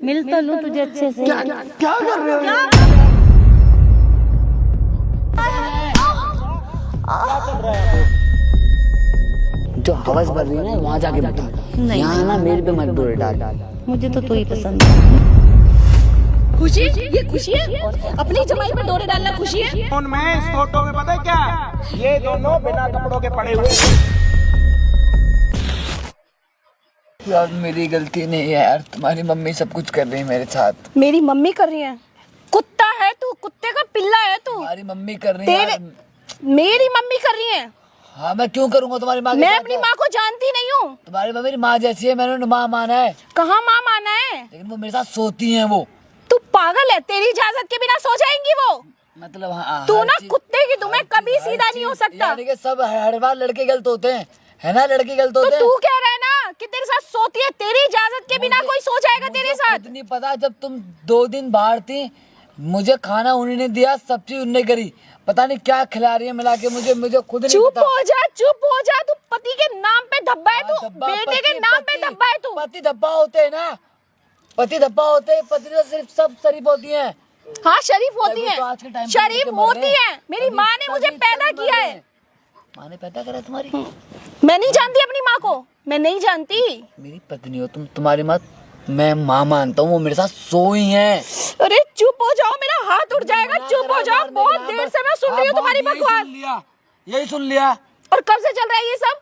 मिल तो लूं तुझे अच्छे से। क्या कर रहे हो? जो हवस भर रही है ना वहाँ जाके बैठो, यहाँ ना मेरे पे मत डोरे डाल। मुझे तो तू ही पसंद है। खुशी, ये खुशी है? अपनी जमाई पर डोरे डालना खुशी है? फोन में इस फोटो में पता है क्या, ये दोनों बिना कपड़ों के पड़े हुए। यार मेरी गलती नहीं है यार, तुम्हारी मम्मी सब कुछ कर रही है मेरे साथ। मेरी मम्मी कर रही है? कुत्ता है तू, कुत्ते का पिल्ला है तू। तुम्हारी मम्मी कर रही है। मेरी मम्मी कर रही है? हाँ मैं क्यों करूँगा तुम्हारी माँ? मैं अपनी माँ को जानती नहीं हूँ। तुम्हारी मम्मी मेरी माँ जैसी है, मैंने उन्हें माँ माना है। कहाँ माँ माना है? लेकिन वो मेरे साथ सोती हैं वो। तू पागल है, तेरी इजाजत के बिना सो जाएंगी वो। मतलब हाँ, तू ना कुत्ते की, तुम्हें कभी सीधा नहीं हो सकता। यानी कि सब हर बार लड़के गलत होते हैं, है ना? लड़के गलत होते हैं। तो तू कह रहा है ना कि तेरे साथ सोती है, तेरी इजाजत के बिना कोई सो जाएगा तेरे साथ? मुझे नहीं पता, जब तुम 2 दिन बाहर थी, मुझे खाना उन्होंने दिया, सब चीज उन्होंने करी, पता नहीं क्या खिला रही है मिला के, मुझे खुद नहीं पता। चुप हो जा। तू पति के नाम पे धब्बा है तू, बेटे के नाम पे धब्बा है तू। पति धब्बा होते हैं ना, पति धब्बा होते हैं, पति तो सिर्फ सब शरीफ होती हैं। हाँ शरीफ होती तो आज के है, टाइम पे शरीफ लड़के मर होती रहे हैं। है। मेरी माँ ने मुझे पैदा किया है। माँ ने पैदा करा तुम्हारी? मैं नहीं जानती अपनी माँ को, मैं नहीं जानती। मेरी पत्नी हो तुम, तुम्हारी माँ मैं माँ मानता हूँ, वो मेरे साथ सोई हैं। अरे चुप हो जाओ, मेरा हाथ उठ जाएगा। चुप हो जाओ, बहुत देर से मैं सुन रही हूँ तुम्हारी बकवास। यही सुन लिया। और कब से चल रहा है ये सब?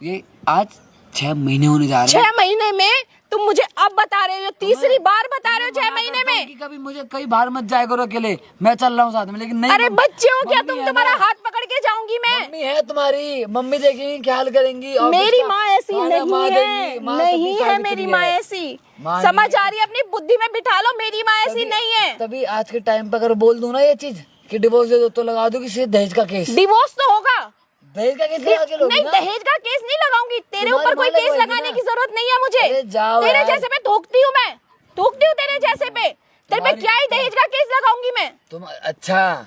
ये आज 6 महीने होने जा रहे हैं। 6 महीने में? तुम मुझे अब बता रहे हो, तीसरी बार बता रहे हो 6 महीने में। कभी मुझे कहीं बाहर मत जाया करो अकेले, मैं चल रहा हूँ साथ में, लेकिन नहीं। अरे बच्चे हो क्या तुम? तुम्हारा हाथ पकड़ के जाऊंगी मैं। मम्मी है तुम्हारी, मम्मी देखेंगी, ख्याल करेंगी। मेरी माँ ऐसी नहीं है, नहीं है मेरी माँ ऐसी। समझ आ रही है? अपनी बुद्धि में बिठा लो, मेरी माँ ऐसी नहीं है। तभी आज के टाइम पे अगर बोल दूं ना ये चीज कि डिवोर्स दे दो, तो लगा दो किसी दहेज का केस। डिवोर्स तो होगा। दहेज का केस लगा के लोगी नहीं, ना? दहेज का केस नहीं लगाऊंगी। तेरे ऊपर कोई केस लगाने की जरूरत नहीं है मुझे। अरे जाओ तेरे यार। जैसे पे थूकती हूँ मैं, थूकती हूँ तेरे जैसे पे। तेरे पे क्या ही दहेज का केस लगाऊंगी मैं? तुम अच्छा,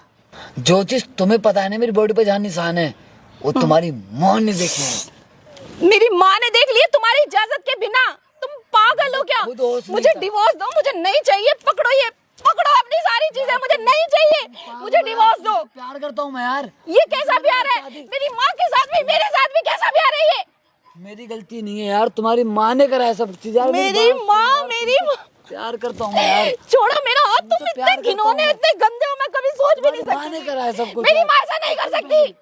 जो चीज तुम्हें पता है ना मेरी बॉडी पे जहाँ निशान है, वो तुम्हारी माँ ने देखे हैं। मेरी माँ ने देख लिए तुम्हारी इजाजत के बिना? तुम पागल हो क्या? खुद होश नहीं मुझे था। डिवोर्स दो, मुझे नहीं चाहिए। पकड़ो ये, पकड़ो अपनी सारी चीजें, मुझे नहीं चाहिए। मुझे डिवोर्स दो। प्यार करता हूँ मैं यार। ये कैसा प्यार है? मेरी माँ के साथ भी, मेरे साथ भी कैसा प्यार है ये? मेरी गलती नहीं है यार, तुम्हारी माँ ने करा है सब चीज यार। मेरी माँ, मेरी माँ। प्यार करता हूँ मैं यार। छोड़ो मेरा हाथ। तुम प्यार इतने करता घिनौने, हूँ। इतने गंदे हो, मैं कभी सोच भी नहीं माँ ने सकती। करा है सब कुछ। मेरी माँ ऐसा नहीं कर सकती।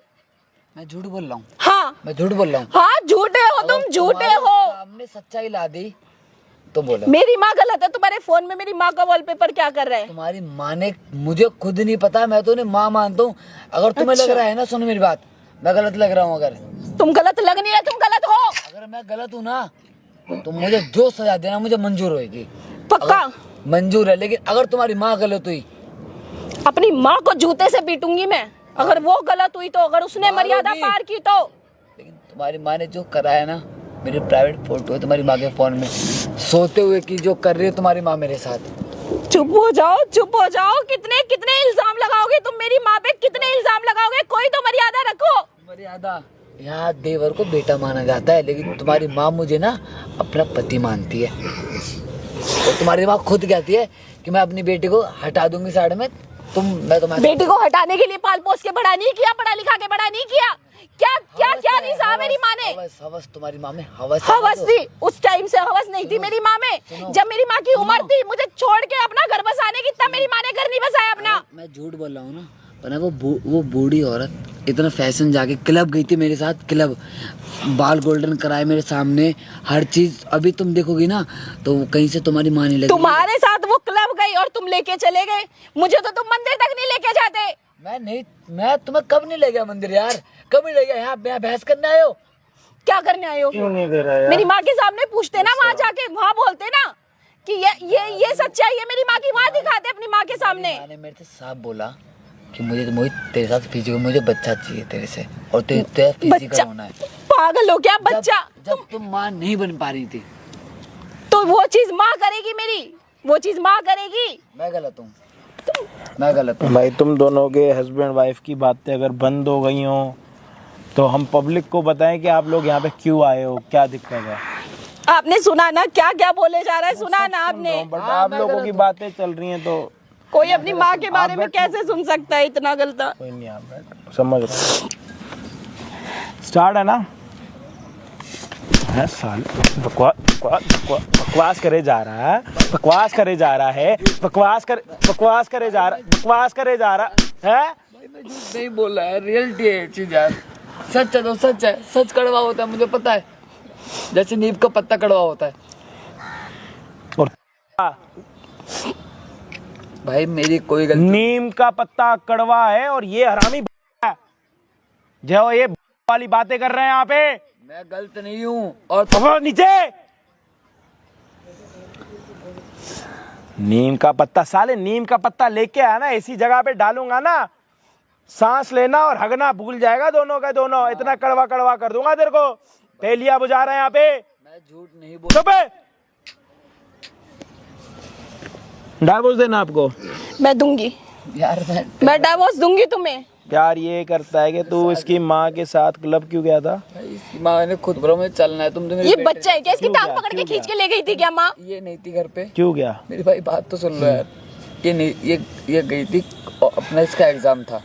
मैं झूठ बोल रहा हूँ, हाँ मैं झूठ बोल रहा हूँ। हाँ, झूठे हो तुम, झूठे हो। सामने सच्चाई ला दी तो बोलो। मेरी माँ गलत है। तुम्हारे फोन में मेरी माँ का वॉलपेपर क्या कर रहा है? तुम्हारी माँ ने, मुझे खुद नहीं पता, मैं तो उन्हें माँ मानता हूँ। अगर तुम्हें लग रहा है ना, सुनो मेरी बात, मैं गलत लग रहा हूँ, अगर तुम गलत लग नहीं रहे, तुम गलत हो। अगर मैं गलत हूँ ना, तो मुझे जो सजा देना मुझे मंजूर होगी। पक्का? मंजूर है, लेकिन अगर तुम्हारी माँ गलत हुई, अपनी माँ को जूते से पीटूंगी मैं, अगर वो गलत हुई तो, अगर उसने मर्यादा पार की तो। लेकिन तुम्हारी माँ ने जो करा है ना, मेरी प्राइवेट फोटो है तुम्हारी माँ के फोन में, सोते हुए की जो कर रही है तुम्हारी माँ मेरे साथ। चुप हो जाओ, चुप हो जाओ। कितने कितने इल्जाम लगाओगे तुम मेरी माँ पे? कितने इल्जाम लगाओगे? कोई तो मर्यादा रखो। मर्यादा? यहाँ देवर को बेटा माना जाता है, लेकिन तुम्हारी माँ मुझे ना अपना पति मानती है। और तुम्हारी माँ खुद कहती है कि मैं अपनी बेटी को हटा दूंगी साइड में। मैं तुम्हारी बेटी को हटाने के लिए पाल पोस के बड़ा नहीं किया, पढ़ा लिखा के बड़ा नहीं किया। क्या क्या क्या नहीं सहा मेरी माँ ने? हवस तुम्हारी माँ में हवस थी। उस टाइम से हवस नहीं थी मेरी माँ में। जब मेरी माँ की उम्र थी मुझे छोड़ के अपना घर बसाने की, तब मेरी माँ ने घर नहीं बसाया अपना। मैं झूठ बोल रहा हूँ ना, पर वो बूढ़ी औरत इतना फैशन जाके क्लब गई थी मेरे साथ, क्लब, बाल गोल्डन कराए मेरे सामने, हर चीज। अभी तुम देखोगी ना तो कहीं से तुम्हारी माँ नहीं लगी। तुम्हारे साथ वो क्लब गई और तुम लेके चले गए। मुझे तो तुम मंदिर तक नहीं लेके जाते। मैं तुम्हें कब नहीं ले गया मंदिर यार? कब नहीं ले गया? यहाँ बहस करने आए हो? क्या करने आए हो? क्यों नहीं दे रहा यार? मेरी माँ के सामने पूछते ना, वहाँ जाके वहाँ बोलते ना कि ये सच्चाई है मेरी माँ की, वहाँ दिखाते अपनी माँ के सामने। मैंने मेरे से साफ बोला कि मुझे तेरे साथ फिजिकल, मुझे बच्चा चाहिए तेरे से, और तेरा फिजिकल होना है। पागल हो क्या? बच्चा? जब तुम माँ नहीं बन पा रही थी तो वो चीज माँ करेगी मेरी, वो चीज माँ करेगी। मैं गलत हूँ, मैं गलत हूँ। भाई तुम दोनों के हस्बैंड वाइफ की बातें अगर बंद हो गई हो तो हम पब्लिक को बताएं कि आप लोग यहाँ पे क्यों आए हो, क्या दिक्कत है? आपने सुना ना क्या क्या बोले जा रहा है, सुना ना आपने। बट आप लोगों की बातें चल रही हैं तो कोई अपनी माँ के बारे में कैसे सुन सकता है इतना गलत? कोई नहीं, आप बैठो, समझ रहे। स्टार्ट है ना? है साल बकवास करे जा रहा है, बकवास करे जा रहा है, बकवास करे जा रहा है। भाई मैं झूठ नहीं बोल रहा है, रियलिटी है चीज यार। सच है तो सच है, सच कड़वा होता है मुझे पता है, जैसे नीम का पत्ता कड़वा होता है। और भाई मेरी कोई गलती, नीम का पत्ता कड़वा है और ये हरामी है जो ये वाली बातें कर रहे हैं यहाँ पे। मैं गलत नहीं हूँ। और तो नीचे नीम का पत्ता, साले नीम का पत्ता लेके आया ना, ऐसी जगह पे डालूंगा ना, सांस लेना और हगना भूल जाएगा दोनों का दोनों। इतना कड़वा कड़वा कर दूंगा तेरे को। पहलिया बुझा रहे हैं यहाँ पे। मैं झूठ नहीं बोल। चुप है। डाइवोर्स देना आपको? मैं दूंगी यार मैं डाइवोर्स दूंगी तुम्हें। प्यार ये करता है कि तू इसकी माँ के साथ क्लब क्यों गया था? इसकी माँ ने खुद बोला मुझे चलना है, तुम तो ये बच्चा है क्या? इसकी टांग पकड़ के खींच के ले गई थी क्या माँ? ये नहीं थी घर पे। क्यों गया? मेरी भाई बात तो सुन लो यार। ये नहीं, ये गई थी अपना, इसका एग्जाम था,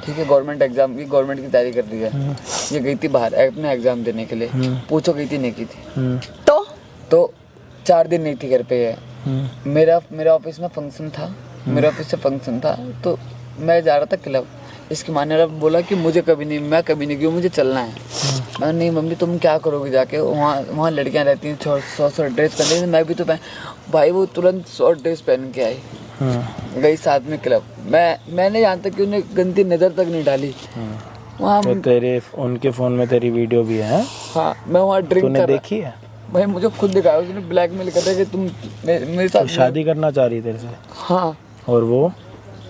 ठीक है, गवर्नमेंट एग्जाम, ये गवर्नमेंट की तैयारी कर रही है। ये गई थी बाहर अपना एग्जाम देने के लिए। पूछो गई थी नहीं की थी? तो 4 दिन नहीं थी घर पे। है मेरा ऑफिस में फंक्शन था, मेरे ऑफिस से फंक्शन था, तो मैं जा रहा था क्लब। इसकी माँ ने बोला कि मुझे कभी नहीं, मैं कभी नहीं क्यों, मुझे चलना है। मैं नहीं मम्मी तुम क्या करोगे जाके, वहाँ लड़कियाँ रहती हैं शॉर्ट ड्रेस पहन रही, मैं भी तो भाई वो तुरंत शॉर्ट ड्रेस पहन के आई, गई साथ में क्लब। मैंने यहाँ तक कि उन्हें गंदी नज़र तक नहीं डाली। वहाँ तो तेरे उनके फोन में तेरी वीडियो भी है? हाँ, मैं वहाँ ड्रिंक कर रहा। देखी है? भाई मुझे खुद दिखाया, उसने ब्लैकमेल कर रहा है कि तुम मेरे साथ शादी करना चाह रही तेरे से। हाँ, और वो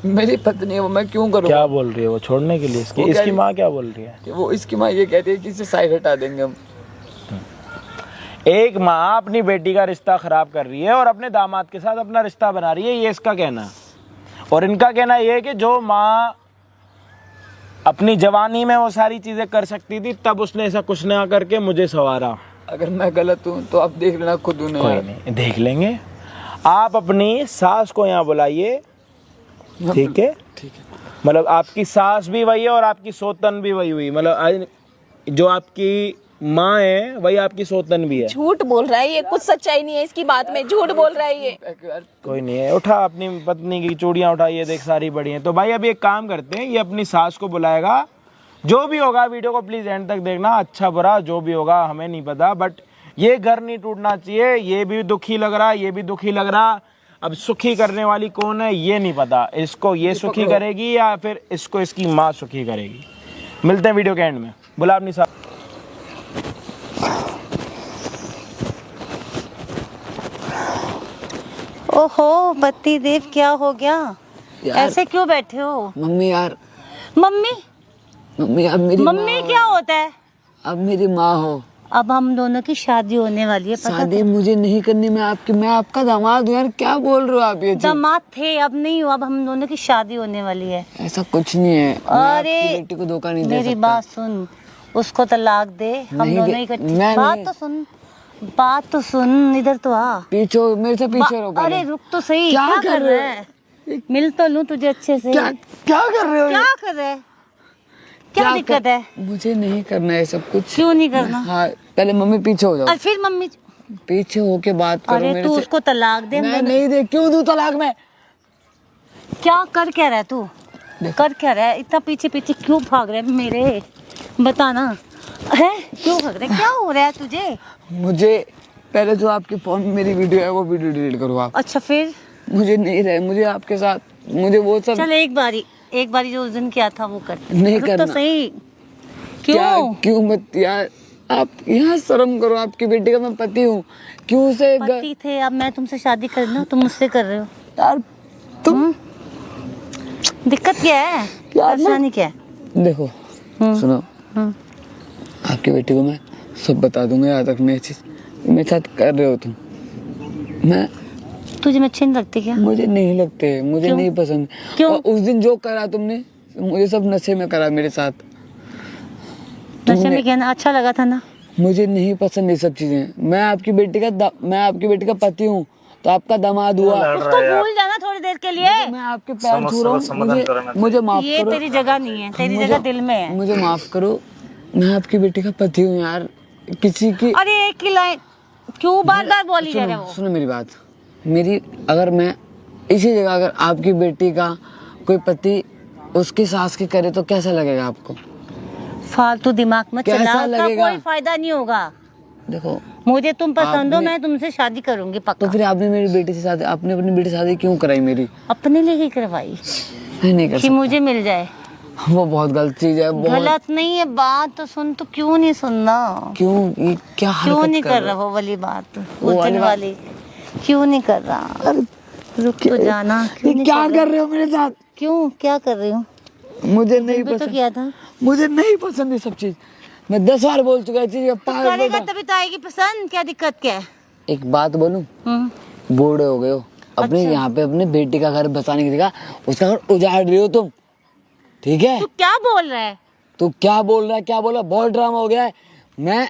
मेरी पत्नी है, वो मैं क्यों करूँ? क्या बोल रही है वो छोड़ने के लिए? इसकी माँ क्या बोल रही है? कि वो इसकी माँ ये कहती है कि इसे साइड हटा देंगे हम। एक माँ अपनी बेटी का रिश्ता खराब कर रही है और अपने दामाद के साथ अपना रिश्ता बना रही है, ये इसका कहना। और इनका कहना ये है कि जो माँ अपनी जवानी में वो सारी चीजें कर सकती थी, तब उसने ऐसा कुछ ना करके मुझे संवारा। अगर मैं गलत हूँ तो आप देख लेना खुद उन्हें। कोई नहीं, देख लेंगे। आप अपनी सास को यहाँ बुलाइए, ठीक है? ठीक है। मतलब आपकी सास भी वही है और आपकी सौतन भी वही हुई, मतलब जो आपकी माँ है वही आपकी सौतन भी है। झूठ बोल रहा है ये, कुछ सच्चाई नहीं है इसकी बात में, झूठ बोल रहा है ये। कोई नहीं है, उठा अपनी पत्नी की चूड़ियाँ उठा, ये देख सारी बड़ी हैं। तो भाई अभी एक काम करते हैं, ये अपनी सास को बुलाएगा, जो भी होगा वीडियो को प्लीज एंड तक देखना, अच्छा बुरा जो भी होगा हमें नहीं पता, बट ये घर नहीं टूटना चाहिए। ये भी दुखी लग रहा, ये भी दुखी लग रहा। अब सुखी करने वाली कौन है ये नहीं पता, इसको ये सुखी करेगी या फिर इसको इसकी माँ सुखी करेगी। मिलते हैं वीडियो के एंड में। बुला अपनी सास। ओहो बत्ती देव, क्या हो गया? ऐसे क्यों बैठे हो? मम्मी यार, मम्मी मम्मी अब मेरी मम्मी क्या होता है? अब मेरी माँ हो। अब हम दोनों की शादी होने वाली है, पता? शादी मुझे नहीं करनी, मैं आपका दामाद हूँ यार, क्या बोल रहे हो आप ये? दामाद थे, अब नहीं हो, अब हम दोनों की शादी होने वाली है। ऐसा कुछ नहीं है। अरे मैं बेटी को धोखा नहीं दे मेरी सकता। बात सुन, उसको तलाक दे, हम दोनों इकट्ठे। बात तो सुन, इधर तो आ। पीछे मेरे से पीछे रहो पहले। अरे रुक तो सही, क्या कर रहा है? मिल तो लूं तुझे अच्छे से। क्या कर रहे हो? क्या कर रहे? क्या दिक्कत है? मुझे नहीं करना है सब कुछ। क्यों नहीं करना? हाँ, पहले मम्मी पीछे हो जाओ। और फिर मम्मी पीछे होके बात करो अरे मेरे तू से। उसको तलाक दे। मैं नहीं दे, क्यों दूं तलाक मैं? क्या कर क्या रहा है तू? कर क्या रहा है? इतना पीछे पीछे क्यों भाग रहा है मेरे? बताना है क्यों भाग रहा है? क्या हो रहा है तुझे? मुझे पहले जो आपके फोन में मेरी वीडियो है वो वीडियो डिलीट करो आप। अच्छा फिर? मुझे नहीं रहे, मुझे आपके साथ, मुझे वो सब। चल एक बारी जो उस दिन किया था वो कर। नहीं रुक करना। तो सही। क्यों? क्यों मत यार, आप यहाँ शर्म करो, आपकी बेटी का मैं पति हूँ। क्यों उसे पति थे, अब मैं तुमसे शादी कर रही हूँ, तुम मुझसे कर रहे हो यार? तुम दिक्कत क्या है? परेशानी क्या है? देखो सुनो, आपकी बेटी को मैं सब बता दूंगा, याद रखना ये चीज। मेरे साथ कर रहे हो तुम, मैं तुझे मैं अच्छी नहीं लगती क्या? मुझे नहीं लगते, मुझे क्यों? नहीं पसंद। क्यों? और उस दिन जो करा तुमने, मुझे सब नशे में करा मेरे साथ। नशे में कहना अच्छा लगा था ना? मुझे नहीं पसंद ये सब चीजें। मैं आपकी बेटी का पति हूँ, तो आपका दामाद हुआ। उसको भूल जाना थोड़ी देर के लिए। मैं आपके पैर छू रहा हूँ, मुझे माफ ये करो। तेरी जगह नहीं है, तेरी जगह दिल में है। मुझे माफ करो, मैं आपकी बेटी का पति हूँ यार। किसी की अरे एक ही लाइन क्यों बार बार बोली जा रहे हो? सुनो मेरी बात। अगर मैं इसी जगह अगर आपकी बेटी का कोई पति उसकी सास की करे तो कैसा लगेगा आपको? फालतू दिमाग मत कैसा चला, उसका लगेगा? कोई फायदा नहीं होगा। देखो, मुझे तुम पसंद हो, मैं तुमसे शादी करूंगी पक्का। तो फिर आपने अपनी बेटी से शादी क्यों कराई मेरी? अपने लिए ही करवाई मैं नहीं कर कि मुझे मिल जाए। सकता। वो बहुत गलत चीज है। गलत नहीं है, बात तो सुन। तो क्यों नहीं सुनना? क्यों ये क्या क्यों हरकत नहीं कर रहा वो वाली बात, उतन वाली क्यों नहीं कर रहा? रुक तो जाना। क्यों नहीं क्या कर रहे हो मेरे साथ? क्यों क्या कर रही हूँ? मुझे नहीं भी तो पसंद। किया था। मुझे नहीं पसंद ये सब चीज। मैं 10 बार बोल चुका है। करेगा तभी तो आएगी पसंद। क्या दिक्कत क्या है? एक बात बोलूं, बूढ़े हो गए हो, अपने यहाँ पे अपने बेटी का घर बसाने की जगह उसका घर उजाड़ रही हो तुम, ठीक है? तू क्या बोल रहा है? तू क्या बोल रहा है? क्या बोला? बहुत ड्रामा हो गया है। मैं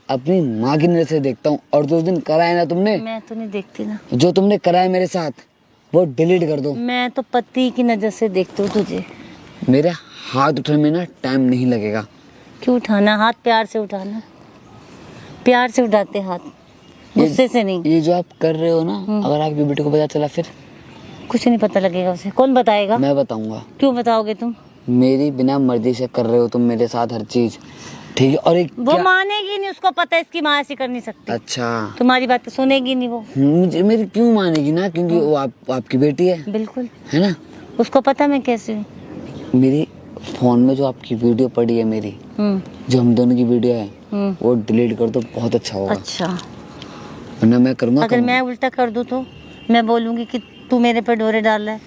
अपनी माँ की नजर से देखता हूँ, और जो दिन कराया ना तुमने, मैं तो नहीं देखती ना। जो तुमने कराया मेरे साथ, वो डिलीट कर दो। मैं तो पति की नजर से देखती हूँ तुझे। मेरे हाथ उठाने में ना टाइम नहीं लगेगा। क्यों उठाना हाथ? प्यार से उठाना, प्यार से उठाते हाथ, गुस्से से नहीं। ये जो आप कर रहे हो ना, अगर आपकी बेटी को पता चला फिर? कुछ नहीं पता लगेगा उसे। कौन बताएगा? मैं बताऊंगा। क्यों बताओगे तुम? मेरी बिना मर्जी से कर रहे हो तुम मेरे साथ हर चीज, ठीक है? और एक वो मानेगी नहीं, उसको पता है इसकी माँ ऐसी कर नहीं सकती। अच्छा, तुम्हारी बात तो सुनेगी नहीं वो। मेरी क्यों मानेगी ना? क्योंकि वो आपकी बेटी है बिल्कुल, है ना? उसको पता मैं कैसी हूँ। मेरी फोन में जो आपकी वीडियो पड़ी है मेरी, जो हम दोनों की वीडियो है, वो डिलीट कर दो, बहुत अच्छा होगा। अच्छा, वरना मैं करूँगा। अगर मैं उल्टा कर दूँ तो मैं बोलूँगी कि तू मेरे पे डोरे डाल रहा है,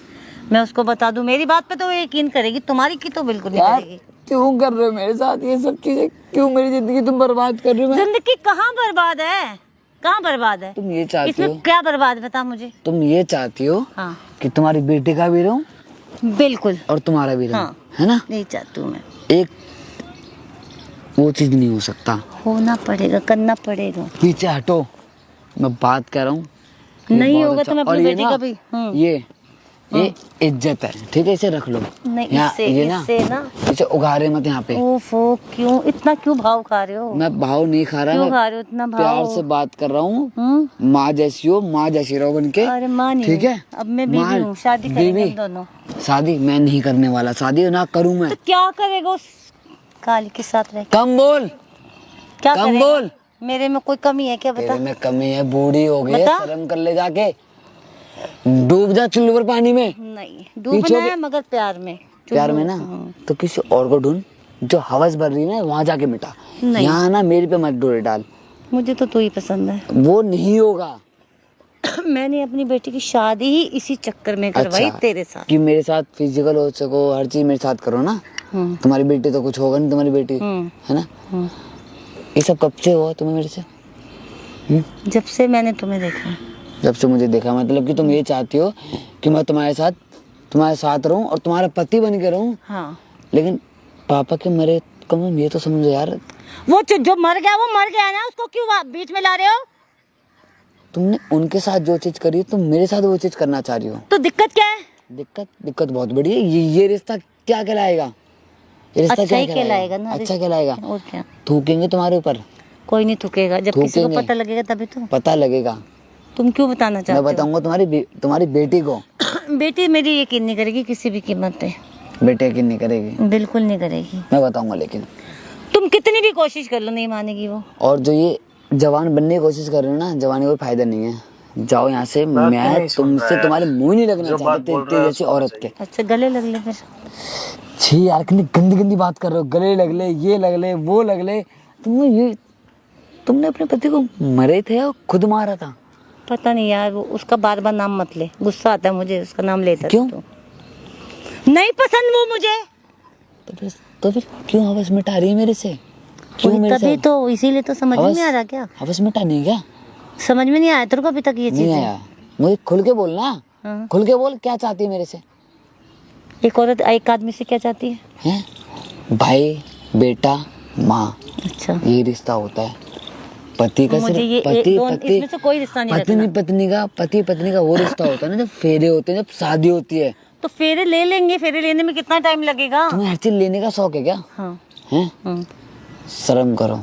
मैं उसको बता दूँ, मेरी बात पे तो वो यकीन करेगी, तुम्हारी की तो बिल्कुल नहीं करेगी। क्यों कर रहे हो मेरे साथ ये सब चीजें? क्यों मेरी जिंदगी तुम बर्बाद कर रहे हो? जिंदगी कहाँ बर्बाद है? कहाँ बर्बाद है? तुम ये चाहती इसमें हो, क्या बर्बाद है बता मुझे। तुम ये चाहती हो हाँ कि तुम्हारी बेटी का भी रहूं बिल्कुल, और तुम्हारा भी रहूं, हाँ। है ना? नहीं चाहती हूँ मैं। एक वो चीज नहीं हो सकता। होना पड़ेगा, करना पड़ेगा। पीछे हटो, मैं बात कर रहा हूँ। नहीं होगा तो मैं अपनी बेटी का भी ये इज्जत है, ठीक है? इसे रख लो। नहीं, यहाँ इससे ये ना इससे ना इसे उगारे मत यहाँ पे। ओफो, क्यों इतना क्यों भाव खा रहे हो? मैं भाव नहीं खा रहा, क्यों मैं खा रहे हो इतना भाव? प्यार से बात कर रहा हूँ। माँ जैसी हो, माँ जैसी रहो बन के। अरे माँ नहीं ठीक हूँ। है? अब मैं बीवी हूँ, शादी करेंगे हम दोनों। शादी मैं नहीं करने वाला, शादी ना करूँ मैं। तो क्या करेगा उस काली के साथ रह के? कम बोल, क्या कम करेगा? बोल। मेरे में कोई कमी है क्या? बता। तेरे में कमी है, बूढ़ी हो गई है, बता। शर्म कर ले जाके, डूब जा चुल्लू पानी में। नहीं डूबना है मगर प्यार में। प्यार में ना तो किसी और को ढूंढ जो हवस भर रही है ना, वहाँ जाके मिटा। नहीं। यहाँ ना मेरे पे मत डोरे डाल। मुझे तो तू ही पसंद है। वो नहीं होगा। मैंने अपनी बेटी की शादी ही इसी चक्कर में करवाई अच्छा, तेरे साथ। कि मेरे साथ फिजिकल हो सको, हर चीज मेरे साथ करो ना। तुम्हारी बेटी तो कुछ होगा नहीं, तुम्हारी बेटी है ना? ये सब कब से हुआ तुम्हें मेरे से? जब से मैंने तुम्हें देखा। जब से मुझे देखा, मतलब कि तुम ये चाहती हो कि मैं तुम्हारे साथ रहूं और तुम्हारा पति बन के रहूं। हाँ। लेकिन पापा के मरे कम, ये तो समझो यार। वो जो मर गया वो मर गया ना, उसको क्यों बीच में ला रहे हो? तुमने उनके साथ जो चीज करी तुम मेरे साथ वो चीज करना चाह रही हो। तो दिक्कत क्या है? दिक्कत बहुत बड़ी है। ये रिश्ता क्या कहलाएगा? ये रिश्ता अच्छा क्या ही कहलाएगा ना। अच्छा कहलाएगा। और क्या? थूकेंगे तुम्हारे ऊपर। कोई नहीं थूकेगा, जब किसी को थूकेंगे। पता लगेगा तभी तो। पता लगेगा। तुम क्यों बताना मैं चाहते बताऊंगा तुम्हारी बेटी को। हो? बेटी मेरी यकीन नहीं करेगी किसी भी कीमत पे। बेटी यकीन नहीं करेगी। बिल्कुल नहीं करेगी। मैं बताऊंगा, लेकिन तुम कितनी भी कोशिश कर लो नहीं मानेगी वो। और जो ये जवान बनने की कोशिश कर रहे हो ना, जवानी कोई फायदा नहीं है। जाओ यहाँ से। मैं तुमसे तुम्हारे मुंह नहीं लगना चाहता तेरी जैसी औरत के। अच्छा गले लग ले फिर। छी यार, कितनी गंदी गंदी बात कर रहे हो। गले लग ले, ये लग ले, वो लग ले। तुमने अपने पति को मरे थे या खुद मारा था? पता नहीं यार, वो उसका बार बार नाम मत ले, गुस्सा आता है मुझे उसका नाम लेता। क्यों? तो नहीं पसंद वो मुझे। तो फिर क्यों हवस मिटा रही है मेरे से? क्यों मेरे तभी से? तो, इसीलिए तो समझ में नहीं आ रहा क्या? हवस मिटानी है क्या? समझ में नहीं आया तेरे को अभी तक ये नहीं चीज? आया। मुझे खुल के बोलना। हाँ। खुल के बोल, क्या चाहती है मेरे से? एक औरत एक आदमी से क्या चाहती है? हैं? भाई, बेटा, माँ, अच्छा, ये रिश्ता होता है पति का, मुझे सिर्फ ये पति पति इसमें से कोई रिश्ता नहीं पति रखना। नहीं पत्नी का, पति पत्नी का वो रिश्ता होता है ना, जब फेरे होते हैं, जब शादी होती है। तो फेरे ले लेंगे, फेरे लेने में कितना टाइम लगेगा? तुम्हें हर चीज लेने का शौक है क्या? हाँ। हैं? शर्म करो,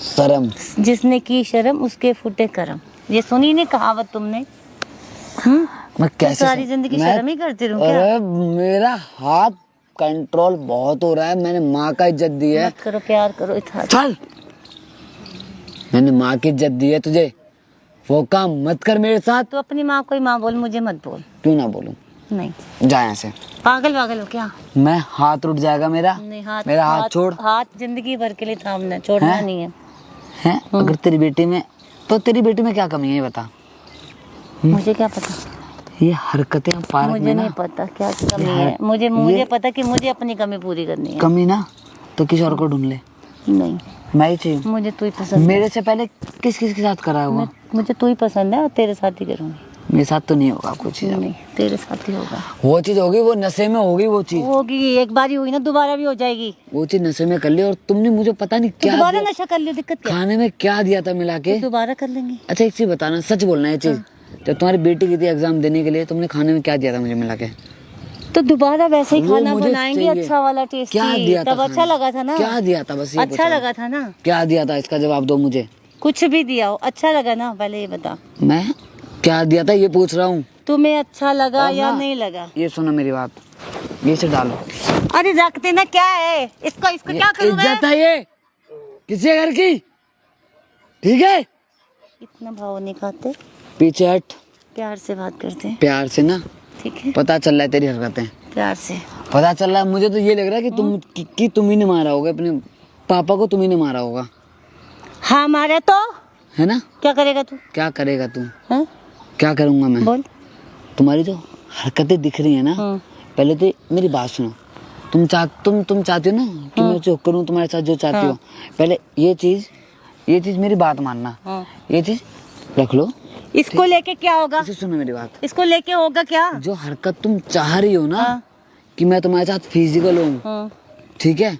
शर्म। जिसने की शर्म उसके फूटे करम, ये सुनी नहीं कहावत तुमने? मैं कैसे सारी जिंदगी मैं- शर्म ही करती रहूं क्या? अरे मेरा हाथ कंट्रोल बहुत हो रहा है, मैंने माँ का इज्जत दी है। मत करो, प्यार करो इतना। चल, मैंने माँ की इज्जत दी है तुझे, वो काम मत कर मेरे साथ। तो अपनी माँ को ही माँ बोल, मुझे मत बोल। क्यों ना बोलूं? नहीं, जा यहाँ से। पागल पागल हो क्या? मैं हाथ उठ जाएगा मेरा, नहीं, हाथ मेरा हाथ छोड़। हाथ जिंदगी भर के लिए थामना, छोड़ना हैं? नहीं है। है अगर तेरी बेटी में, तो तेरी बेटी में क्या कमी है ये बता। मुझे क्या पता, ये हरकतें पार्क मुझे में नहीं ना, पता क्या कमी है। मुझे पता कि मुझे अपनी कमी पूरी करनी है। कमी ना तो किसी और को ढूंढ ले, नहीं, मैं ही चाहिए। मुझे तू ही पसंद है। मेरे से पहले किस किस के साथ करा है वो? मुझे तू ही पसंद है और तेरे साथ ही करूंगी। मेरे साथ तो नहीं होगा कुछ चीज। नहीं, तेरे साथ ही होगा। वो चीज होगी, वो नशे में होगी वो चीज। होगी, एक बार ही हुई ना, दोबारा भी हो जाएगी। वो चीज नशे में कर ली, और तुमने मुझे पता नहीं तो क्या दोबारा दिया, नशा कर लियो, दिक्कत क्या है? खाने में क्या दिया था मिला के। तो दोबारा कर लेंगे। अच्छा एक चीज बताना, सच बोलना ये चीज, जब तुम्हारी बेटी की थी एग्जाम देने के लिए, तुमने खाने में क्या दिया था मुझे मिला के? तो दोबारा वैसे ही वो खाना मुझे बनाएंगे, चाहिए। अच्छा वाला टेस्टी। क्या दिया था तब अच्छा खाने? लगा था ना? क्या दिया था, बस ये अच्छा पूछा। लगा था ना? क्या दिया था, इसका जवाब दो मुझे। कुछ भी दिया हो, अच्छा लगा ना? पहले ये बता, मैं क्या दिया था ये पूछ रहा हूँ। तुम्हें अच्छा लगा और या ना, नहीं लगा? ये सुनो मेरी बात, ये से डालो। अरे रखते ना, क्या है इसको क्या करूं मैं? इज्जत है ये किसी घर की, ठीक है? इतना भाव नहीं खाते, पीछे हट, प्यार से बात करते हैं। प्यार से ना, ठीक है, पता चल रहा है तेरी हरकतें, प्यार से। पता चल रहा है मुझे। तो ये लग रहा है कि तुम ही ने मारा होगा अपने पापा को, तुम ही ने मारा होगा, हाँ मारा तो है ना? क्या करेगा तू? क्या करेगा तू? हाँ? क्या करूंगा मैं? बोल। तुम्हारी जो हरकतें दिख रही है ना, पहले तो मेरी बात सुनो। तुम चाहती हो ना कि मैं जो करूं तुम्हारे साथ, जो चाहती हो, पहले ये चीज मेरी बात मानना। ये चीज रख लो। इसको लेके क्या होगा? इसे सुनो मेरी बात, इसको लेके होगा क्या? जो हरकत तुम चाह रही हो ना कि मैं तुम्हारे साथ फिजिकल हूँ, ठीक है,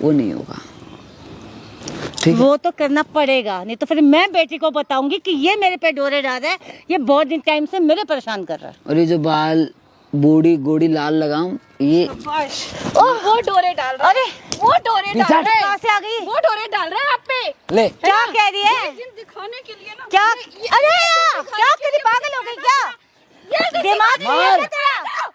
वो नहीं होगा, ठीक है? वो तो करना पड़ेगा, नहीं तो फिर मैं बेटी को बताऊंगी कि ये मेरे पे डोरे डाल रहा है, ये बहुत दिन टाइम से मेरे परेशान कर रहा है। और ये जो बाल बूढ़ी गोड़ी लाल लगाऊं, ये ओ वो डोरे डाल रहा है। अरे वो डोरे डाल रहा है। कहाँ से आ गई? वो डोरे डाल रहा है आप पे। ले। क्या कह रही है? दिखाने के लिए ना। क्या? अरे यार, क्या कर रही? पागल हो गई क्या? दिमाग नहीं है क्या तेरा?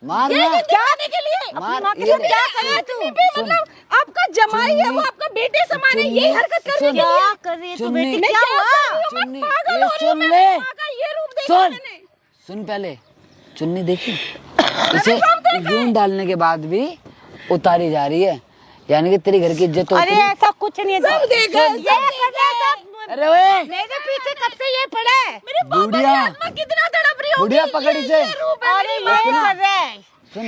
मार ये मार दिखाने के लिए। मार, माँ के ये साथ ले। क्या कर रही है तू? मतलब आपका जमाई है, वो आपका बेटे समान है, यही हरकत करने के लिए। क्या कर रही है तू चुन्नी। बेटी? मैं क्या क्या हुआ? कर रही हूँ? मैं चुन्नी, पागल ये हो रही हूँ। सुन मैं ले। माँ का ये रूप देखा सुन मैंने। सुन, पहले चुन्नी देखी, इसे यूं डालने के बाद भी उतारी जा रही है, यानी कि तेरी घर की इज्जत अरे ऐसा कुछ नहीं है। सब देखा, ये कर रहा है सब। अरे ओए मेरे पीछे कब से ये पड़ा है? मेरे पापा की बुढ़िया। आत्मा कितना तड़प रही होगी। बुढ़िया पकड़ इसे। रूप है अरे मेरी ये माँ। कर रहा है। सुन,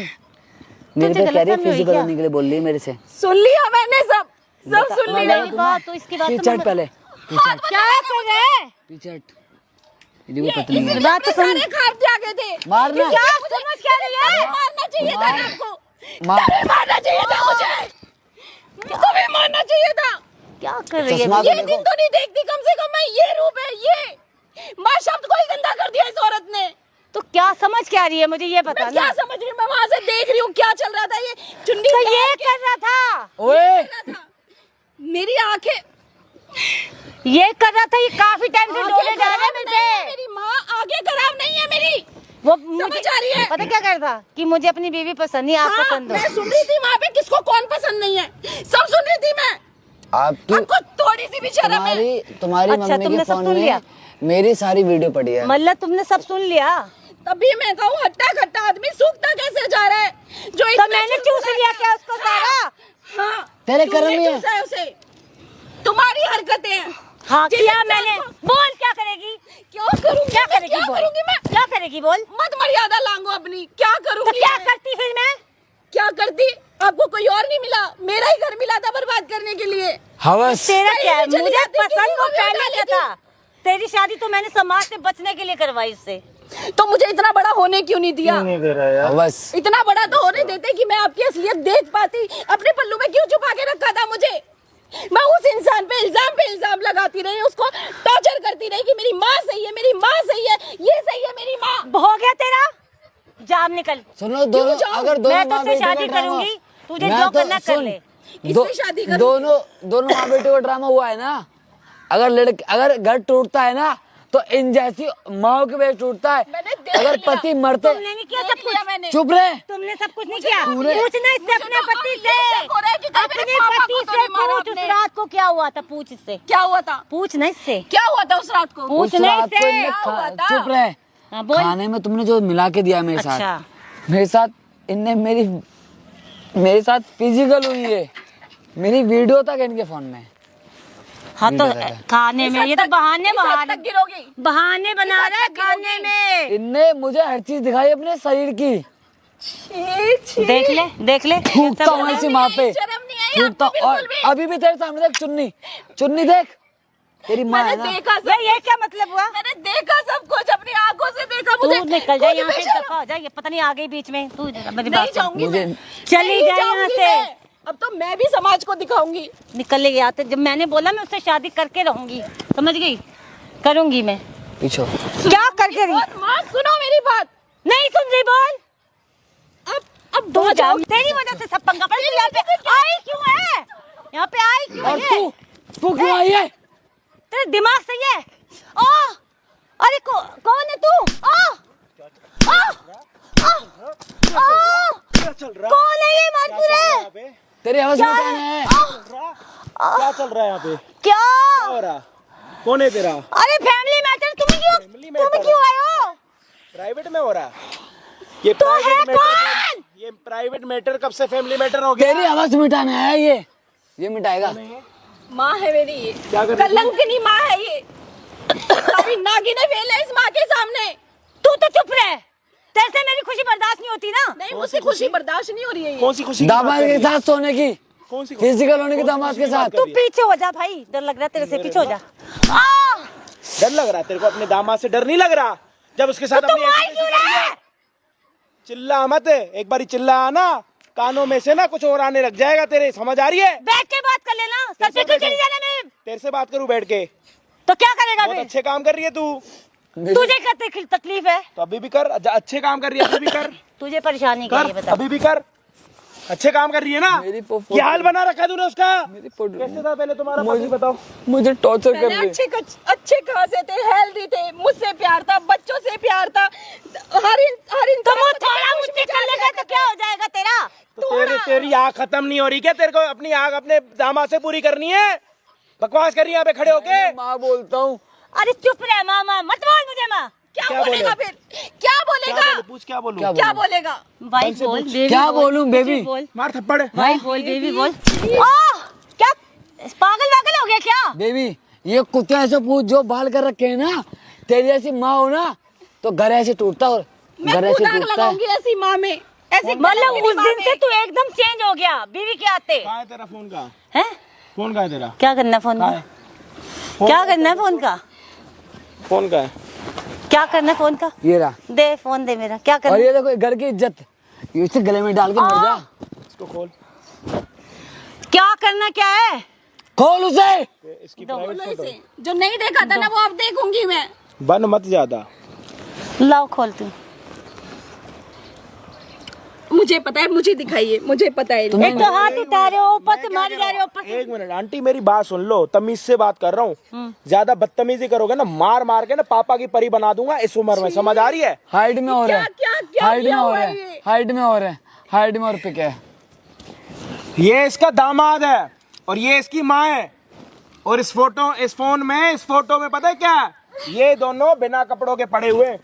मेरे पे गलत कह रही फहमी हुई फिजिकल क्या? होने के लिए बोल रही है मेरे से। सुन लिया मैंने, सब सुन लिया। मेरी बात तो इसकी बात तो पीछे हट, पहले पीछे हट, क्या कर रहा है? पीछे हट। ये वो पत्नी है, बात तो सुन। सारे खाब जागे थे। मारना। क्या समझ क्या रही है? मारना चाहिए था ना आपको। मार। तभी मारना चाहिए था मुझे। तभी मारना चाहिए था। क्या कर रही है? चश्मा ये दिन तो नहीं देखती कम से कम मैं, ये रूप है ये। माँ शब्द को ही गंदा कर दिया इस औरत ने। तो क्या समझ क्या रही है, मुझे ये बता मैं ना। क्या समझ रही हूँ, मैं वहाँ से देख रही हूँ क्या चल रहा था। ये चुन्नी तो उतार ये के कर रहा था, ओए कर रहा था। मेरी आंखें ये कर रहा था, ये काफी टाइम से आगे डोले डाल रहा है खराब मेरे नहीं है, पे। मेरी माँ आगे खराब नहीं है मेरी। वो समझ आ रही है? पता क्या कर रहा कि मुझे अपनी बीवी पसंद नहीं, आप हाँ, पसंद हो। मैं सुन रही थी वहाँ पे, किसको कौन पसंद नहीं है, सब सुन रही थी मैं। आपकी आपको थोड़ी सी भी शर्म है? तुम्हारी अच्छा, मम्मी तुमने के सब फोन सुन में लिया? मेरी सारी वीडियो पड़ी है। मतलब तुमने सब सुन लिया? तभी मैं कहूँ हट्टा खट्टा आदमी सूखता कैसे जा रहा है। जो तो इतना मैंने चूस चूस रहा लिया है। क्या उसको सारा? हाँ, तेरे तुमने कर्म ही है। चूसा है उसे। तुम्हारी हरकतें हैं। हाँ जिस किया इंसान मैंने। को- बोल क्या करेगी? क्यों करूंगी? क्या मैं करेगी क्या बोल? करूंगी मैं? क्या करेगी बोल? मत मर्यादा लांगो अपनी। क्या तो करूंगी क्या मैं? करती फिर मैं? क्या करती? आपको कोई और नहीं मिला, मेरा ही घर मिला था बर्बाद करने के लिए। हवस। तेरा क्या है? चली मुझे जाती, पसंद किसी वो को भी पहले उठा क्या लेती। था। तेरी शादी तो मैंने समाज से बचने के लिए करवाई इससे। तो मुझे इतना बड़ा होने क्यों नहीं दिया? नहीं दे रहा यार। हवस। इतना बड़ा तो होने देते कि मैं आपकी असलियत देख पाती। अपने पल्लू में क्यों छुपा के रखा था मुझे? मैं उस इंसान पे इल्जाम लगाती रही, उसको टॉर्चर करती रही कि मेरी माँ सही है, मेरी माँ सही है, ये सही है मेरी माँ। हो गया तेरा, जाम निकल। सुनो दोनों, अगर दोनों मैं माँ तुझसे बेटे का शादी ड्रामा, करूंगी, तुझे मैं जो तो करना कर सुन, ले। किससे शादी करूं? दोनों माँ बेटे का ड्रामा हुआ है ना, अगर घर टूटता है ना तो इन जैसी माओ की वजह से टूटता है। मैंने देख अगर लिया। पति मरते, तुमने नहीं किया सब देख लिया कुछ, मैंने। चुप रहे। तुमने सब कुछ नहीं किया। तूने- पूछना इससे, अपने तो पति अब ये शक हो रहा है कि से, कहीं मेरे अपने पापा पति को तो से नहीं मारा पूछ, उस आपने। रात को क्या हुआ था, पूछ इससे, क्या हुआ था? पूछ ना इससे, क्या हुआ था उस रात को? पूछ उस ना रात को इससे। इनने क्या हुआ था? चुप रहे। हाँ, बोल। खाने में तुमने जो मिला के दिया मेरे अच्छा, साथ इनने मेरे साथ फिजिकल हुई है, मेरी वीडियो तक इनके फोन में। हाँ तो नहीं लगा। खाने में, ये तो बहाने इस हद तक गिरोगी? बहाने बना इस हद रहा है तक खाने गिरोगी? में। इनने मुझे हर चीज दिखाई अपने शरीर की। देख ले थूकता हूँ ऐसी माँ पे, शर्म नहीं आई थूकता आपको हूँ। बिल्कुल भी? और अभी भी तेरे सामने देख चुन्नी देख, तेरी माँ है मैंने ना। देखा सब, ये क्या मतलब हुआ? मैंने देखा सब कुछ, अपनी आंखों से देखा। तू मुझे निकल जा खुद यहाँ से, बेशर्म। दफा हो जा, ये पता नहीं आ गई बीच में। तू मेरी नहीं बात सुन। जाऊंगी मुझे- मैं। चली नहीं जा यहाँ जाऊंगी से। मैं। अब तो मैं भी समाज को दिखाऊंगी। निकल ले यहाँ से। जब मैंने बोला मैं उससे शादी करके रहूंगी, समझ गई? करूंगी मैं। पीछो क्या करके रही? और माँ सुनो मेरी बात। नहीं सुन रही, बोल। अब तू जा, तेरी वजह से सब पंगा पड़ा। तू यहाँ पे आई क्यों है? यहाँ पे आई क्यों और है? तू क्यों आई है? तेरा दिमाग सही है? ओ, अरे कौन है तू? कौन है ये? मारपुर है? तेरी आवाज में कौन है? क्या चल रहा है यहाँ पे? क्या? क्या हो रहा? कौन है तेरा? अरे फैमिली मैटर, Family तुम matter क्यों आए हो? प्राइवेट में हो रहा है? ये तो है प्राइवेट कौन? ये प्राइवेट मैटर कब से फैमिली मैटर हो गया? तेरी आवाज मिटाना है ये मिटाएगा। माँ है मेरी ये, क्या कर रही है? कलंकनी माँ है ये। सारी नागिनें वेल है इस माँ के सामने। तू तो चुप रह। तेरे से मेरी खुशी बर्दाश्त नहीं होती ना। नहीं, मुझसे खुशी बर्दाश्त नहीं हो रही है ये। कौन सी खुशी की बात दामाद कर रही के है? साथ सोने की, कौन सी खुशी? फिजिकल होने की दामाद के साथ। तू पीछे हो जा भाई, डर लग रहा है तेरे से, पीछे हो जा। डर लग रहा है तेरे को? अपने दामाद से डर नहीं लग रहा जब उसके साथ तुम अपनी आई ऐसी क्यों ऐसी करी है? रहे? चिल्ला मत, एक बारी चिल्ला ना, कानों में से ना कुछ और आने लग जाएगा तेरे, समझ आ रही है? बैठ के बात कर लेना, सर पे क्यों चली जाना मैं? तेरे से बात करूं बैठ के? तो क्या करेगा बहुत फिर? अच्छे काम कर रही है तू, तुझे क्या तकलीफ है? तो अभी भी कर। अच्छे काम कर रही है, अभी भी कर। तुझे परेशानी क्या है ये कर, बता। अभी भी कर। अच्छे काम कर रही है ना? मेरी फोटो- ये हाल बना रखा है तूने उसका। मेरी फोटो- कैसे था पहले तुम्हारा पति, बताओ? मुझे टॉर्चर कर पहले रही अच्छे खासे थे, हेल्दी थे, मुझसे प्यार था, बच्चों से प्यार था, हर इंसान तुम थोड़ा मुझसे कर लेगा तो क्या हो जाएगा तेरा? तो तेरी आग खत्म नहीं हो रही क्या? तेरे को अपनी आग अपने दामाद से पूरी करनी है? बकवास कर रही है यहाँ पे खड़े होके। माँ बोलता हूँ। अरे चुप रह मामा, मत बोल मुझे माँ। क्या बोलेगा फिर? क्या बोलेगा? पूछ, क्या बोलूं? क्या बोलेगा? भाई बोल, बेबी क्या बोल, बोलूं, कुछ बेबी? भी बोल। मार थप्पड़। भाई बोल, बेबी बोल। क्या पागल वागल हो गया क्या? बेबी, ये कुत्ते ऐसे पूछ जो बाल कर रखे हैं ना, तेरी ऐसी माँ हो ना तो घर ऐसे टूटता और मैं घर ऐसे खुद आग टूटता है। लगाऊंगी ऐसी माँ में, ऐसी मतलब कलंकिनी उस माँ दिन में। से तू एकदम चेंज हो गया बीवी के आते कहाँ है तेरा फोन का? हैं? फोन कहाँ है तेरा? क्या करना है फोन कहाँ का? है? क्या करना है फोन का? फोन का है? क्या करना है फोन का? ये रहा। दे फोन, दे मेरा। क्या करना और है? ये देखो घर की इज्जत, ये इसे गले में डाल के मर जा। इसको खोल। क्या करना क्या है? खोल उसे। इसकी दो। प्राइवेट बोलो फोटो इसे, जो नहीं देखा था ना वो अब देखूंगी मैं। बन मत ज्यादा। लाओ खोल तू। मुझे पता है, मुझे दिखाइए, मुझे पता है। एक तो हाथ उठा रहे हो, ऊपर से मारी जा रहे हो, ऊपर से। एक मिनट आंटी, मेरी बात सुन लो, तमीज से बात कर रहा हूँ। ज्यादा बदतमीजी करोगे ना, मार मार के ना पापा की परी बना दूंगा इस उम्र में, समझ आ रही है? हाइट में हो रहा है, क्या हाइट में किया हो हुआ रहा है है, ये? हाइट में हो रहा है, हाइट में और पिक है। ये इसका दामाद है और ये इसकी माँ है। और इस फोन में पता है क्या है? ये दोनों बिना कपड़ों के पड़े हुए।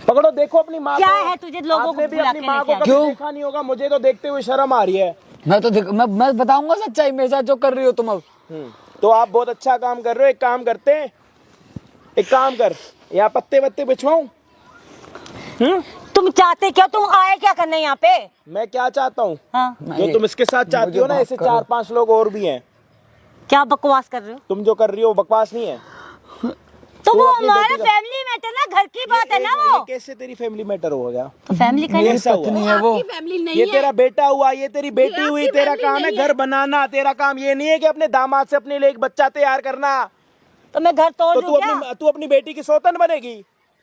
पकड़ो, देखो अपनी माँ क्या को। है तुझे लोगों को आपने भी बुला अपनी के माँ लेके को आए? कभी क्यों? देखा नहीं होगा, मुझे तो देखते हुए शर्म आ रही है। मैं बताऊंगा सच्चाई, मेरे साथ जो कर रही हो तुम अब। तो आप बहुत अच्छा काम कर रहे हो। एक काम करते हैं, एक काम कर, यहाँ पत्ते वत्ते बिछवाऊं? तुम चाहते क्या? तुम आए क्या करने यहाँ पे? मैं क्या चाहता हूँ, हाँ, जो तुम इसके साथ चाहती हो ना, मुझे ऐसे माफ करो। 4-5 लोग और भी हैं। क्या बकवास कर रहे हो? तुम जो कर रही हो वो बकवास नहीं है। तो तू वो अपनी हमारा बेटी का- फैमिली मैटर ना, घर की बात है ना ये वो। कैसे तेरी फैमिली मैटर हो गया? तो फैमिली का मेरी ऐसा हुआ। पत्नी है वो। आपकी फैमिली नहीं ये है। तेरा बेटा हुआ, ये तेरी बेटी ये हुई, आपकी तेरा फैमिली काम है नहीं घर है। बनाना। तेरा काम ये नहीं है कि अपने दामाद से अपने लिए एक बच्चा तैयार करना। तो मैं घर तोड़ तो दूं क्या? तू अपनी बेटी की सौतन बनेगी?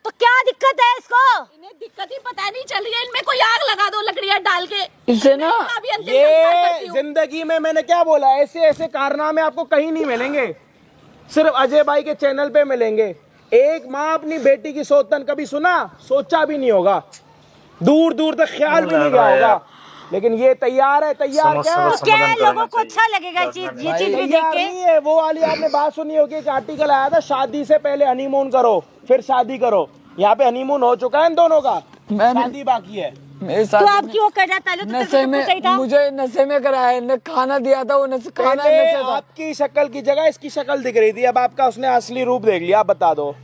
तो क्या दिक्कत है इसको? इन्हें दिक्कत ही पता नहीं चल रही है, इनमें कोई आग लगा दो लकड़ियां डाल के। इसे ना अभी अंतिम संस्कार ये करती हूँ। जिंदगी में मैंने क्या बोला, ऐसे ऐसे कारनामे आपको कहीं नहीं मिलेंगे, सिर्फ अजय भाई के चैनल पे मिलेंगे। एक माँ अपनी बेटी की सौतन कभी सुना? सोचा भी नहीं होगा, दूर दूर तक ख्याल भी नहीं गया होगा। लेकिन ये तैयार है, तैयार क्या? तो क्या है, लोगों को अच्छा लगेगा ये चीज भी देख तैयार के? नहीं है। वो वाली आपने बात सुनी होगी, एक आर्टिकल आया था, शादी से पहले हनीमून करो फिर शादी करो। यहाँ पे हनीमून हो चुका है इन दोनों का, शादी बाकी है। मेरे तो साथ आप क्यों कर रहा? पहले तो तेरे को नशे सब कुछ सही में, था। मुझे नशे में कराया, ने खाना दिया था, वो नशे खाना पहले नशे था। आपकी शक्ल की जगह इसकी शक्ल दिख रही थी, अब आपका उसने असली रूप देख लिया। आप बता दो,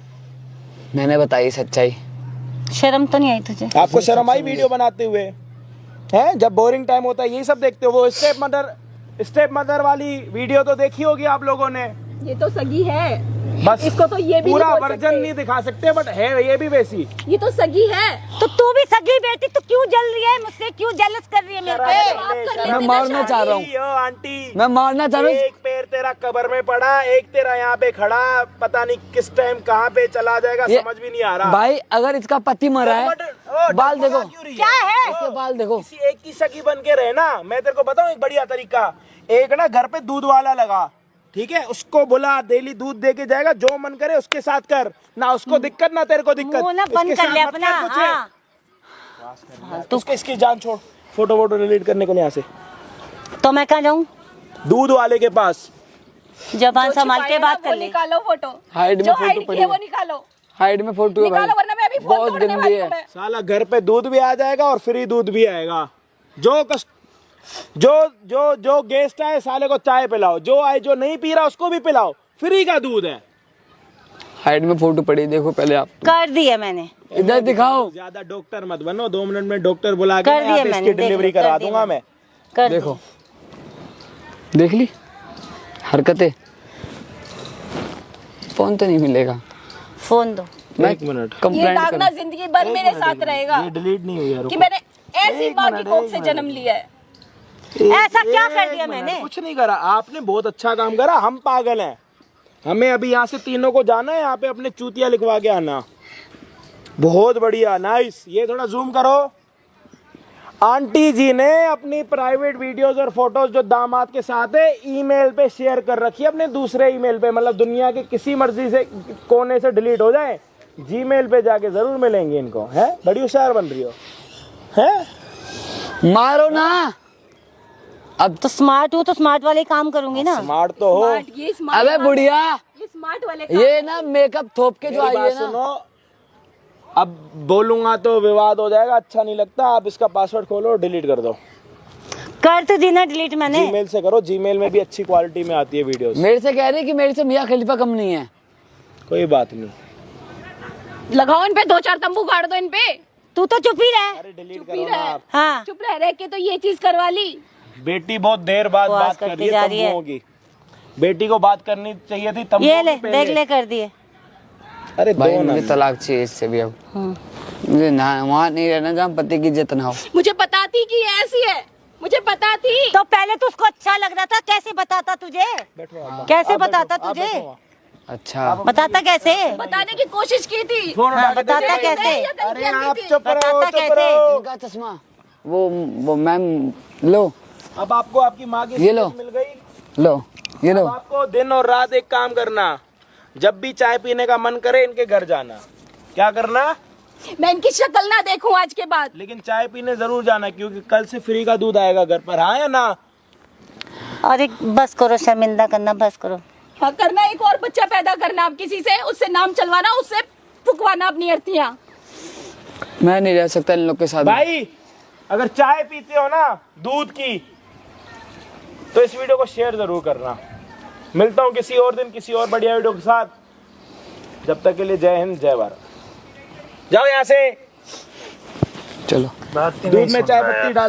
मैंने बताई सच्चाई। शर्म तो नहीं आई तुझे? आपको शर्म आई वीडियो बनाते हुए? हैं, जब बोरिंग टाइम होता है यही सब देखते हो। वो स्टेप मदर वाली वीडियो तो देखी होगी आप लोगों ने। ये तो सगी है, बस इसको तो ये भी पूरा नहीं बोल वर्जन सकते। नहीं दिखा सकते, बट है ये भी वैसी। ये तो सगी है। तो तू भी सगी बेटी, तो क्यों जल रही है मुझसे? क्यों जेलस कर रही है मेरे पे? आप कर लेते मैं ना मारना चाह रहा हूँ, ओ आंटी, मैं मारना चाह रहा हूँ। एक पैर तेरा कब्र में पड़ा, एक तेरा यहाँ पे खड़ा, पता नहीं किस टाइम कहाँ पे चला जाएगा, ये- समझ भी नहीं आ रहा। भाई अगर इसका पति मरा है, बाल देखो, क्या है? इसके बाल देखो। किसी एक की सगी बन के रहे ना। मैं तेरे को बताऊं एक बढ़िया तरीका, एक ना घर पे दूध वाला लगा, ठीक है, उसको बोला डेली दूध दे के जाएगा, जो मन करे उसके साथ कर, ना उसको दिक्कत ना तेरे को दिक्कत। मुंह ना बंद इसके कर ले साथ मत अपना। कर कुछ। हाँ। तो इसकी जान छोड़, फोटो वोटो डिलीट करने को नहीं यहाँ से। तो मैं कहाँ जाऊँ? दूध वाले के पास। जबान संभाल के बात कर वो ले। निकालो फोटो, हाइड में जो फोटो हाइड की पड़ी है है। वो निकालो, हाइड में फोटो है भाई, निकालो वरना मैं अभी फोन बहुत तोड़ने गंदी वाली है। हूँ मैं। साला घर पे दूध भी आ जाएगा और फ्री दूध भी आएगा। जो गेस्ट आए साले को चाय पिलाओ, जो आए जो नहीं पी रहा उसको भी पिलाओ, फ्री का दूध है। हाइड में फोटो पड़ी, देखो पहले आप, कर दी है मैंने। इधर दिखाओ। ज्यादा डॉक्टर मत बनो, 2 मिनट में डॉक्टर बुला के कर मैं यहाँ दिया पे मैंने, इसकी देख डिलीवरी लो, कर करा दिया दूंगा मैंने। मैं। कर देखो, देख ली हरकतें। फोन तो नहीं मिलेगा, फोन दो। मैं एक मिनट, ये कंप्लेंट दाग ना कर। जिंदगी भर मेरे साथ रहेगा ये डिलीट नहीं हुई यार। कि मैंने ऐसी माँ की कोख से जन्म लिया है। ऐसा क्या कर दिया मैंने? कुछ नहीं करा, आपने बहुत अच्छा काम करा। हम पागल हैं, हमें अभी यहाँ से तीनों को जाना है, यहाँ पे अपने चूतिया लिखवा के आना। बहुत बढ़िया, नाइस। ये थोड़ा जूम करो। आंटी जी ने अपनी प्राइवेट वीडियोस और फोटोज जो दामाद के साथ है ईमेल पे शेयर कर रखी है, अपने दूसरे ईमेल पे, मतलब दुनिया के किसी मर्जी से कोने से डिलीट हो जाए, जीमेल पे जाके जरूर मिलेंगे इनको। है, बड़ी होशियार बन रही हो। है, मारो ना। अब तो स्मार्ट हूँ तो स्मार्ट वाले काम करूंगी ना। स्मार्ट तो हो। स्मार्ट, ये स्मार्ट, अबे बुढ़िया, ये स्मार्ट वाले ये ना मेकअप थोप के जो मेरी आई बात है ना, सुनो, अब बोलूंगा तो विवाद हो जाएगा, अच्छा नहीं लगता। आप इसका पासवर्ड खोलो और डिलीट कर दो। कर तो दी ना डिलीट मैंने। जीमेल से करो, जीमेल में भी अच्छी क्वालिटी में आती है वीडियोस। मेरे से कह रही कि मेरे से मियाँ खलीफा कम नहीं है। कोई बात नहीं, लगाओ इन पे 2-4 तंबू गाड़ दो इन पे। तू तो चुप ही रह। अरे डिलीट चुप करो ही ना रहे। आप। हाँ, चुप रह के तो ये चीज करवा ली। बेटी बहुत देर बाद बकवास बात कर करती रही जा है रही है। तंबुओं की। बेटी को बात करनी चाहिए थी तंबुओं ये ले की पहले। देख ले, कर दिए। अरे भाई दो ना। मुझे तलाक चाहिए इससे भी अब। हाँ। मुझे ना वहाँ नहीं रहना जहाँ पति की इज्जत ना हो। मुझे पता थी कि ये ऐसी है, मुझे पता थी। तो पहले तो उसको अच्छा लग रहा था, कैसे बताता तुझे? बैठो आप। कैसे आप बताता बैठो, आप तुझे? बैठो। अच्छा, बताता कैसे? बताने की कोशिश की थी। फोन हाँ, उठा के बताता दे। कैसे? अरे आप चुप रहो, बताता चुप कैसे? रहो। इनका चश्मा, वो मैम लो, अब आपको आपकी माँ की ये लो। सीट मिल गई। लो ये लो। अब आपको दिन और रात एक काम करना, जब भी चाय पीने का मन करे इनके घर जाना। क्या करना? मैं इनकी शक्ल ना देखूं आज के बाद। लेकिन चाय पीने जरूर जाना, क्योंकि कल से फ्री का दूध आएगा घर पर। हाँ या ना? अरे बस करो, शर्मिंदा करना बस करो। हाँ, करना एक और बच्चा पैदा करना आप किसी से, उससे नाम चलवाना, उससे फुकवाना अपनी अर्थियां। मैं नहीं रह सकता इन लोग के साथ। भाई अगर चाय पीते हो ना दूध की, तो इस वीडियो को शेयर जरूर करना। मिलता हूँ किसी और दिन किसी और बढ़िया वीडियो के साथ। जब तक के लिए जय हिंद, जय भारत। जाओ यहाँ से, चलो। दूध में चाय पत्ती डालो।